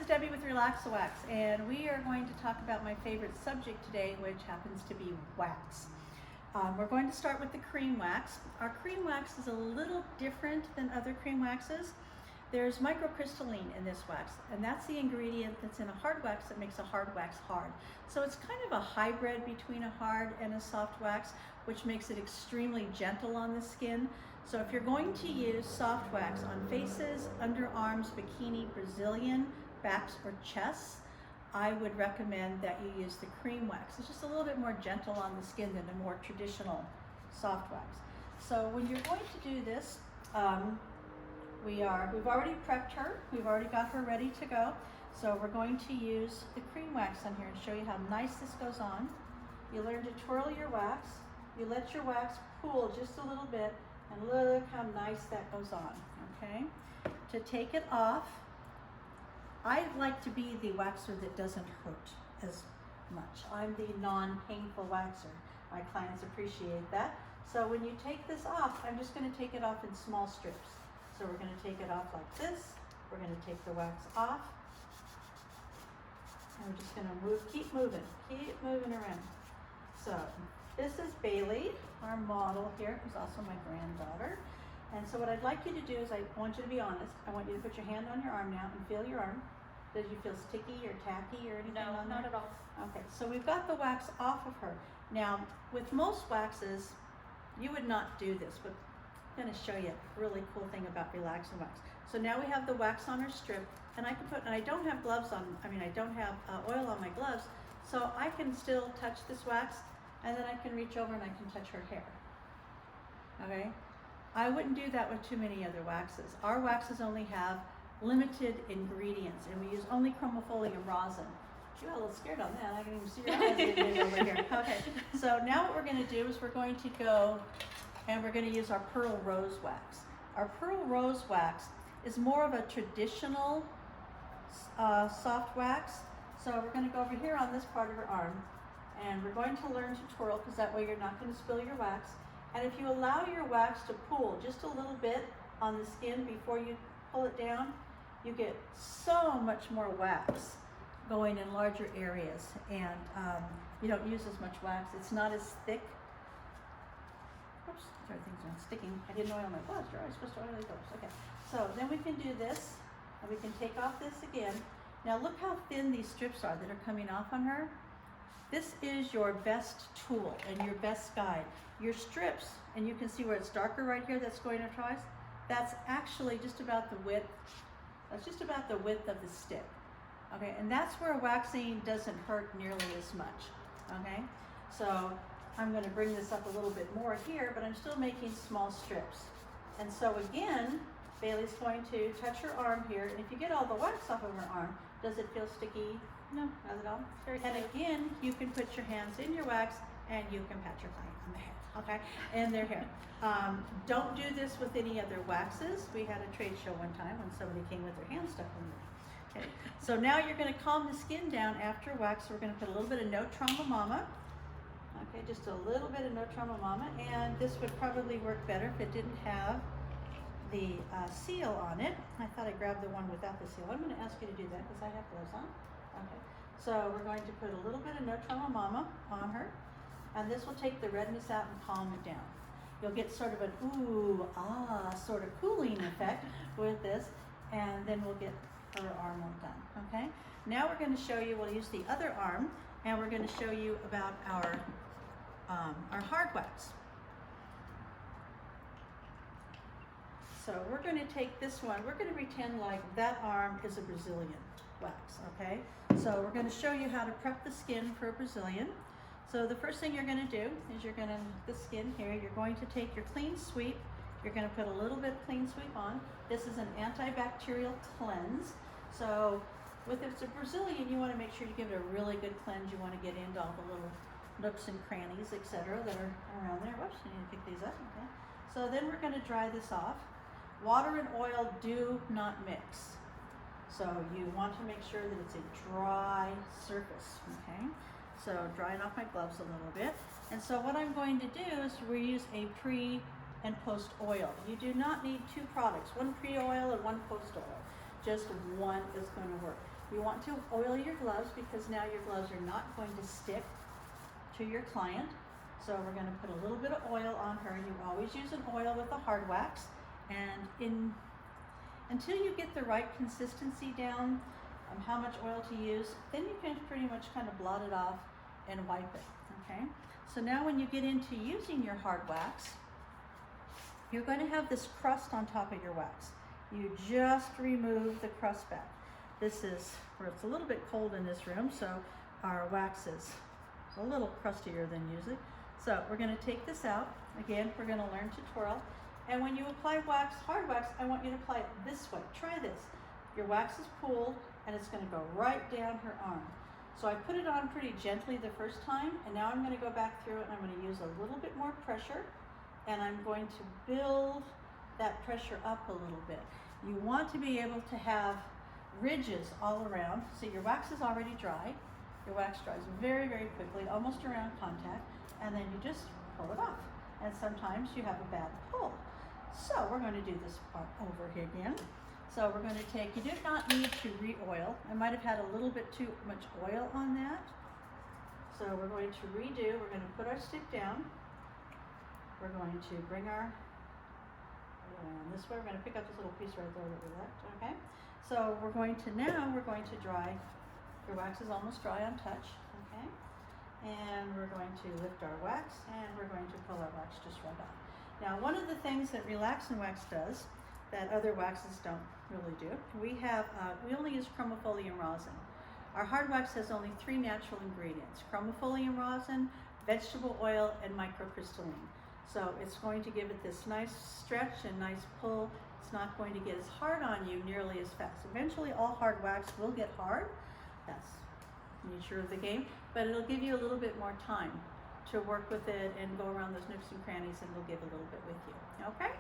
is Debbie with Relax-A-Wax, and we are going to talk about my favorite subject today, which happens to be wax. We're going to start with the cream wax. Our cream wax is a little different than other cream waxes. There's microcrystalline in this wax, and that's the ingredient that's in a hard wax that makes a hard wax hard. So it's kind of a hybrid between a hard and a soft wax, which makes it extremely gentle on the skin. So if you're going to use soft wax on faces, underarms, bikini, Brazilian, backs, or chests, I would recommend that you use the cream wax. It's just a little bit more gentle on the skin than a more traditional soft wax. So when you're going to do this, we've already prepped her. We've already got her ready to go. So we're going to use the cream wax on here and show you how nice this goes on. You learn to twirl your wax. You let your wax pool just a little bit, and look how nice that goes on, okay? To take it off, I like to be the waxer that doesn't hurt as much. I'm the non-painful waxer. My clients appreciate that. So when you take this off, I'm just going to take it off in small strips. So we're going to take it off like this. We're going to take the wax off. And we're just going to keep moving around. So this is Bailey, our model here, who's also my granddaughter. And so what I'd like you to do is I want you to be honest. I want you to put your hand on your arm now and feel your arm. Does you feel sticky or tacky or anything on there? No, not at all. Okay, so we've got the wax off of her. Now, with most waxes, you would not do this, but I'm going to show you a really cool thing about Relax-A-Wax. So now we have the wax on her strip, and I can put, and I don't have gloves on, I don't have oil on my gloves, so I can still touch this wax, and then I can reach over and I can touch her hair. Okay? I wouldn't do that with too many other waxes. Our waxes only have limited ingredients, and we use only chromopholium rosin. You got a little scared on that. I can even see your eyes getting over here. Okay, so now what we're going to do is we're going to go and we're going to use our pearl rose wax. Our pearl rose wax is more of a traditional soft wax. So we're going to go over here on this part of her arm, and we're going to learn to twirl, because that way you're not going to spill your wax. And if you allow your wax to pool just a little bit on the skin before you pull it down, you get so much more wax going in larger areas, and you don't use as much wax. It's not as thick. Oops, sorry, things aren't sticking. I didn't oil my gloves. You're always supposed to oil your gloves. Okay, so then we can do this, and we can take off this again. Now look how thin these strips are that are coming off on her. This is your best tool and your best guide. Your strips, and you can see where it's darker right here that's going across, that's actually just about the width. That's just about the width of the stick. Okay, and that's where waxing doesn't hurt nearly as much. Okay, so I'm going to bring this up a little bit more here, but I'm still making small strips. And so again, Bailey's going to touch her arm here, and if you get all the wax off of her arm, does it feel sticky? No, not at all. And again, you can put your hands in your wax, and you can pat your client on the head, okay, and their hair. Don't do this with any other waxes. We had a trade show one time when somebody came with their hand stuck in there. Okay, so now you're going to calm the skin down after wax. We're going to put a little bit of No Trauma Mama. Okay, just a little bit of No Trauma Mama, and this would probably work better if it didn't have the seal on it. I thought I grabbed the one without the seal. I'm going to ask you to do that because I have gloves on. Okay, so we're going to put a little bit of No Trauma Mama on her, and this will take the redness out and calm it down. You'll get sort of an ooh, ah, sort of cooling effect with this, and then we'll get her arm all done, okay? Now we're going to show you, we'll use the other arm, and we're going to show you about our hard wax. So we're going to take this one, we're going to pretend like that arm is a Brazilian wax, okay? So we're going to show you how to prep the skin for a Brazilian. So the first thing you're going to do is you're going to, the skin here, you're going to take your clean sweep, you're going to put a little bit of clean sweep on. This is an antibacterial cleanse. So if it's a Brazilian, you want to make sure you give it a really good cleanse. You want to get into all the little nooks and crannies, etc., that are around there. Whoops, I need to pick these up, okay? So then we're going to dry this off. Water and oil do not mix. So you want to make sure that it's a dry surface, okay? So drying off my gloves a little bit. And so what I'm going to do is we use a pre and post oil. You do not need two products, one pre-oil and one post-oil. Just one is going to work. You want to oil your gloves because now your gloves are not going to stick to your client. So we're going to put a little bit of oil on her. You always use an oil with a hard wax, and until you get the right consistency down, how much oil to use, then you can pretty much kind of blot it off and wipe it, okay? So now when you get into using your hard wax, you're going to have this crust on top of your wax. You just remove the crust back. This is where it's a little bit cold in this room, so our wax is a little crustier than usually. So we're going to take this out. Again, we're going to learn to twirl. And when you apply wax, hard wax, I want you to apply it this way. Try this. Your wax is pooled and it's going to go right down her arm. So I put it on pretty gently the first time, and now I'm going to go back through it and I'm going to use a little bit more pressure, and I'm going to build that pressure up a little bit. You want to be able to have ridges all around. So your wax is already dry. Your wax dries very, very quickly, almost around contact, and then you just pull it off. And sometimes you have a bad pull. So we're going to do this part over here again. So we're going to take, you do not need to re-oil. I might have had a little bit too much oil on that. So we're going to redo, we're going to put our stick down. We're going to bring our, this way, we're going to pick up this little piece right there that we left, okay? So we're going to dry, your wax is almost dry on touch, okay? And we're going to lift our wax, and we're going to pull our wax just right off. Now, one of the things that relaxing wax does that other waxes don't really do, we only use chromofolium rosin. Our hard wax has only 3 natural ingredients: chromofolium rosin, vegetable oil, and microcrystalline. So it's going to give it this nice stretch and nice pull. It's not going to get as hard on you nearly as fast. Eventually all hard wax will get hard. That's the nature of the game, but it'll give you a little bit more time to work with it and go around those nooks and crannies, and we'll give a little bit with you, okay?